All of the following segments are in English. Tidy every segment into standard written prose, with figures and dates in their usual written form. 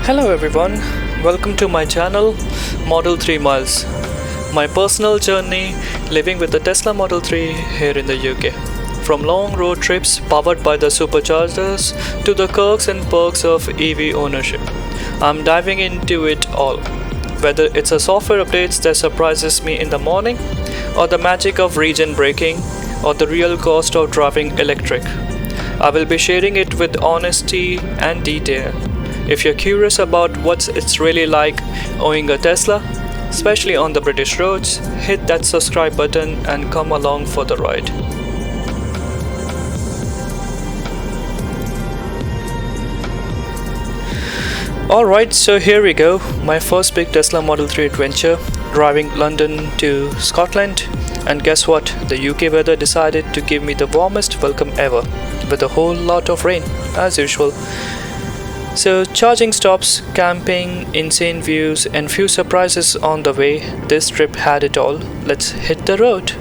Hello everyone, welcome to my channel Model 3 Miles, my personal journey living with the Tesla Model 3 here in the UK. From long road trips powered by the Superchargers to the quirks and perks of EV ownership, I'm diving into it all. Whether it's a software updates that surprises me in the morning, or the magic of regen braking, or the real cost of driving electric, I will be sharing it with honesty and detail. If you're curious about what it's really like owning a Tesla, especially on the British roads, hit that subscribe button and come along for the ride. Alright, so here we go, my first big Tesla Model 3 adventure, driving London to Scotland, and guess what, the UK weather decided to give me the warmest welcome ever, with a whole lot of rain, as usual. So charging stops, camping, insane views, and few surprises on the way. This trip had it all. Let's hit the road.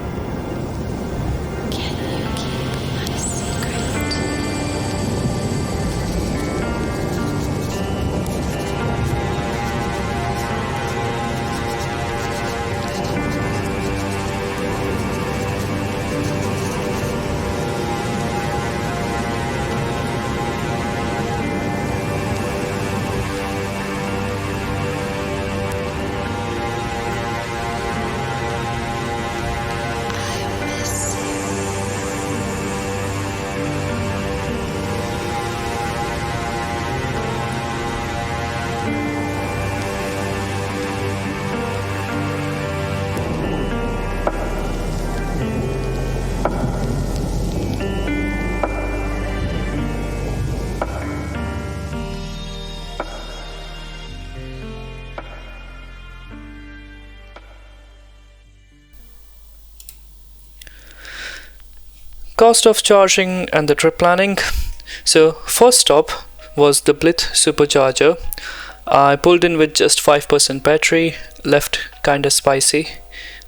Cost of charging and the trip planning. So first stop was the Blith Supercharger. I pulled in with just 5% battery, left kinda spicy.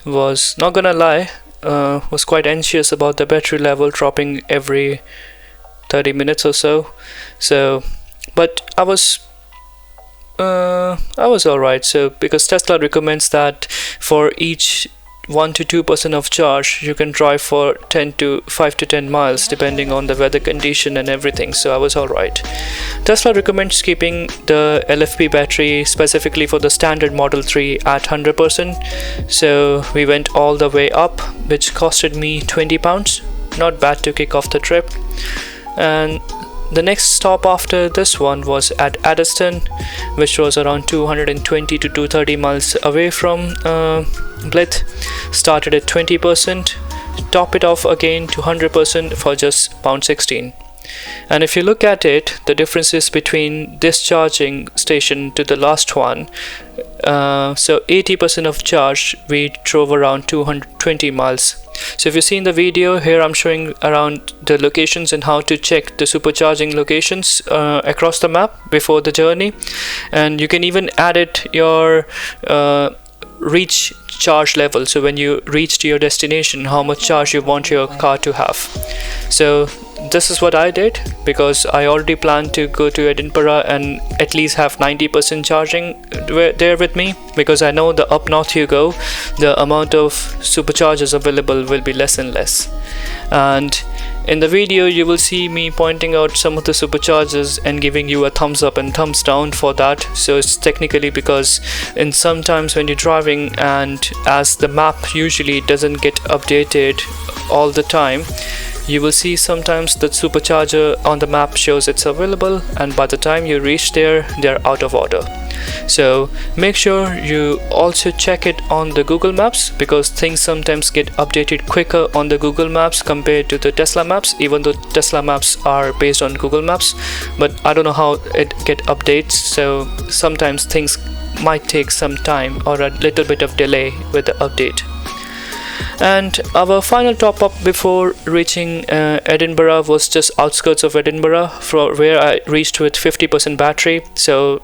Was not gonna lie, was quite anxious about the battery level dropping every 30 minutes or so. But I was alright. So because Tesla recommends that for each 1 to 2% of charge you can drive for 5 to 10 miles depending on the weather condition and everything, so I was alright. Tesla recommends keeping the LFP battery specifically for the standard Model 3 at 100%, so we went all the way up, which costed me £20. Not bad to kick off the trip. And the next stop after this one was at Addiston, which was around 220 to 230 miles away from Blith. Started at 20%, top it off again to 100% for just £16. And if you look at it, the differences between this charging station to the last one, so 80% of charge we drove around 220 miles. So if you see in the video here, I'm showing around the locations and how to check the supercharging locations across the map before the journey, and you can even add it your reach charge level, so when you reach to your destination how much charge you want your car to have. So this is what I did, because I already planned to go to Edinburgh and at least have 90% charging there with me, because I know the up north you go, the amount of superchargers available will be less and less. And in the video you will see me pointing out some of the superchargers and giving you a thumbs up and thumbs down for that. So it's technically because in sometimes when you're driving, and as the map usually doesn't get updated all the time, you will see sometimes the supercharger on the map shows it's available, and by the time you reach there, they're out of order. So make sure you also check it on the Google Maps, because things sometimes get updated quicker on the Google Maps compared to the Tesla Maps, even though Tesla Maps are based on Google Maps. But I don't know how it get updates, so sometimes things might take some time or a little bit of delay with the update. And our final top up before reaching Edinburgh was just outskirts of Edinburgh, where I reached with 50% battery. So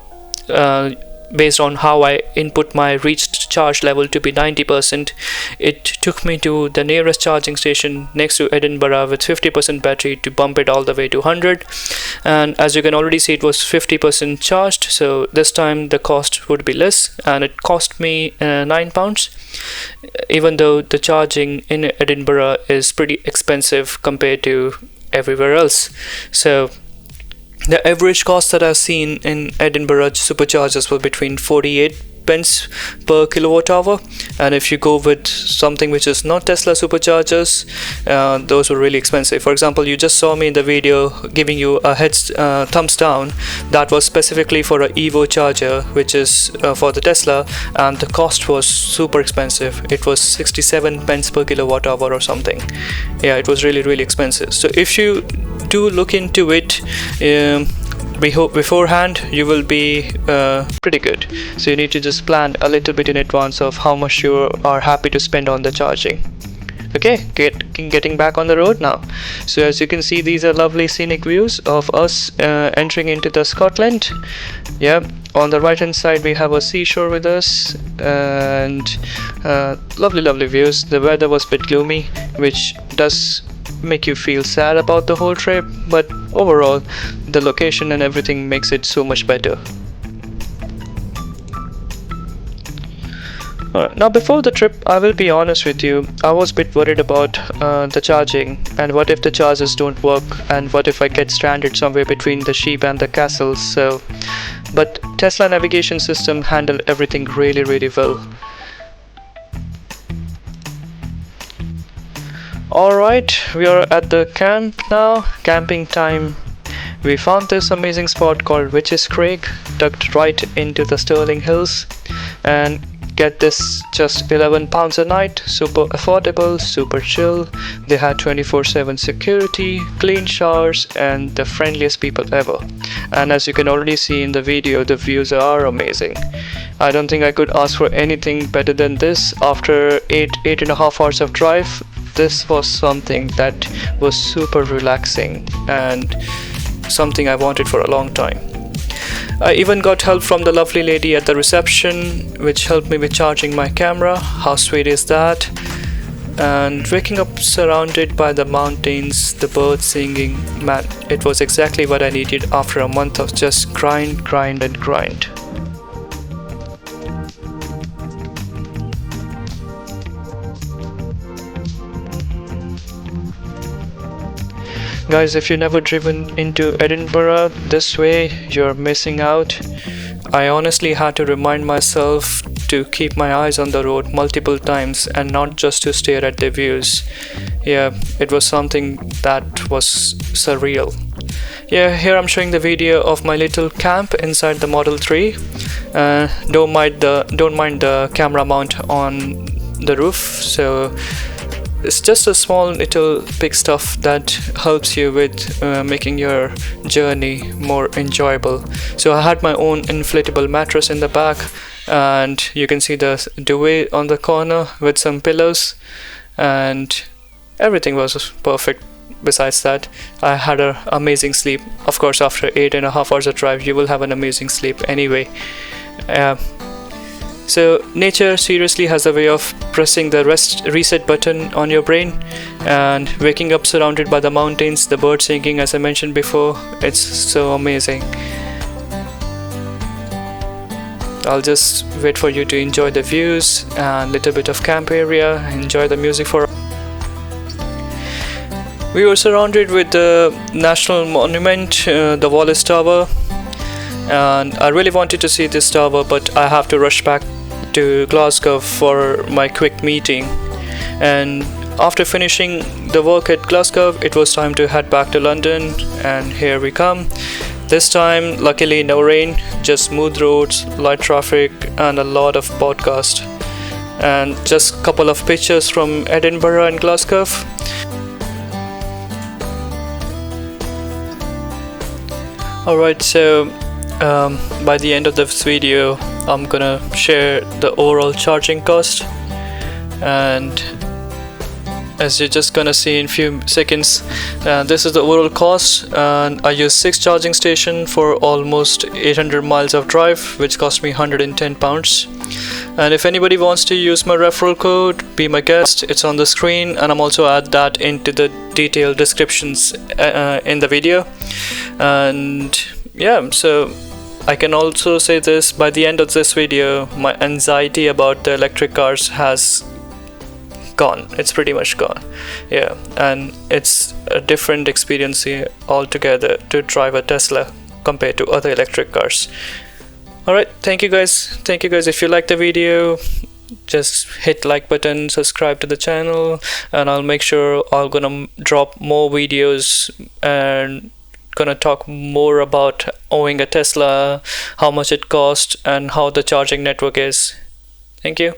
based on how I input my reached charge level to be 90%, it took me to the nearest charging station next to Edinburgh with 50% battery to bump it all the way to 100. And as you can already see, it was 50% charged, so this time the cost would be less, and it cost me £9, even though the charging in Edinburgh is pretty expensive compared to everywhere else. So the average cost that I've seen in Edinburgh Superchargers was between 48 pence per kilowatt hour, and if you go with something which is not Tesla Superchargers, those were really expensive. For example, you just saw me in the video giving you a thumbs down. That was specifically for a Evo charger, which is for the Tesla, and the cost was super expensive. It was 67 pence per kilowatt hour or something. Yeah, it was really expensive. So if you do look into it beforehand, you will be pretty good. So you need to just plan a little bit in advance of how much you are happy to spend on the charging. Okay, getting back on the road now. So as you can see, these are lovely scenic views of us entering into the Scotland. Yeah, on the right hand side we have a seashore with us, and lovely views. The weather was a bit gloomy, which does make you feel sad about the whole trip, but overall the location and everything makes it so much better. Now before the trip, I will be honest with you, I was a bit worried about the charging, and what if the chargers don't work, and what if I get stranded somewhere between the sheep and the castles. But Tesla navigation system handled everything really well. Alright, we are at the camp now, camping time. We found this amazing spot called Witches Crag, tucked right into the Stirling Hills, and get this, just £11 a night, super affordable, super chill. They had 24/7 security, clean showers, and the friendliest people ever. And as you can already see in the video, the views are amazing. I don't think I could ask for anything better than this. After eight and a half hours of drive, this was something that was super relaxing and something I wanted for a long time. I even got help from the lovely lady at the reception, which helped me with charging my camera. How sweet is that? And waking up surrounded by the mountains, the birds singing, man, it was exactly what I needed after a month of just grind. Guys, if you've never driven into Edinburgh this way, you're missing out. I honestly had to remind myself to keep my eyes on the road multiple times and not just to stare at the views. Yeah, it was something that was surreal. Yeah, here I'm showing the video of my little camp inside the Model 3. Don't mind the camera mount on the roof. So it's just a small little big stuff that helps you with making your journey more enjoyable. So I had my own inflatable mattress in the back, and you can see the duvet on the corner with some pillows, and everything was perfect. Besides that, I had an amazing sleep. Of course, after 8.5 hours of drive, you will have an amazing sleep anyway. So nature seriously has a way of pressing the reset button on your brain, and waking up surrounded by the mountains, the birds singing, as I mentioned before, it's so amazing. I'll just wait for you to enjoy the views and little bit of camp area, enjoy the music for. We were surrounded with the National Monument, the Wallace Tower, and I really wanted to see this tower, but I have to rush back to Glasgow for my quick meeting. And after finishing the work at Glasgow, it was time to head back to London, and here we come. This time, luckily no rain, just smooth roads, light traffic, and a lot of podcast, and just a couple of pictures from Edinburgh and Glasgow. Alright, so by the end of this video, I'm gonna share the overall charging cost, and as you're just gonna see in few seconds. This is the overall cost, and I use 6 charging stations for almost 800 miles of drive, which cost me £110. And if anybody wants to use my referral code, be my guest. It's on the screen, and I'm also add that into the detailed descriptions in the video. And yeah, so I can also say this: by the end of this video, my anxiety about the electric cars has gone. It's pretty much gone. Yeah, and it's a different experience here altogether to drive a Tesla compared to other electric cars. Alright, thank you guys. If you like the video, just hit like button, subscribe to the channel, and I'll make sure I'm gonna drop more videos and gonna talk more about owning a Tesla, how much it costs, and how the charging network is. Thank you.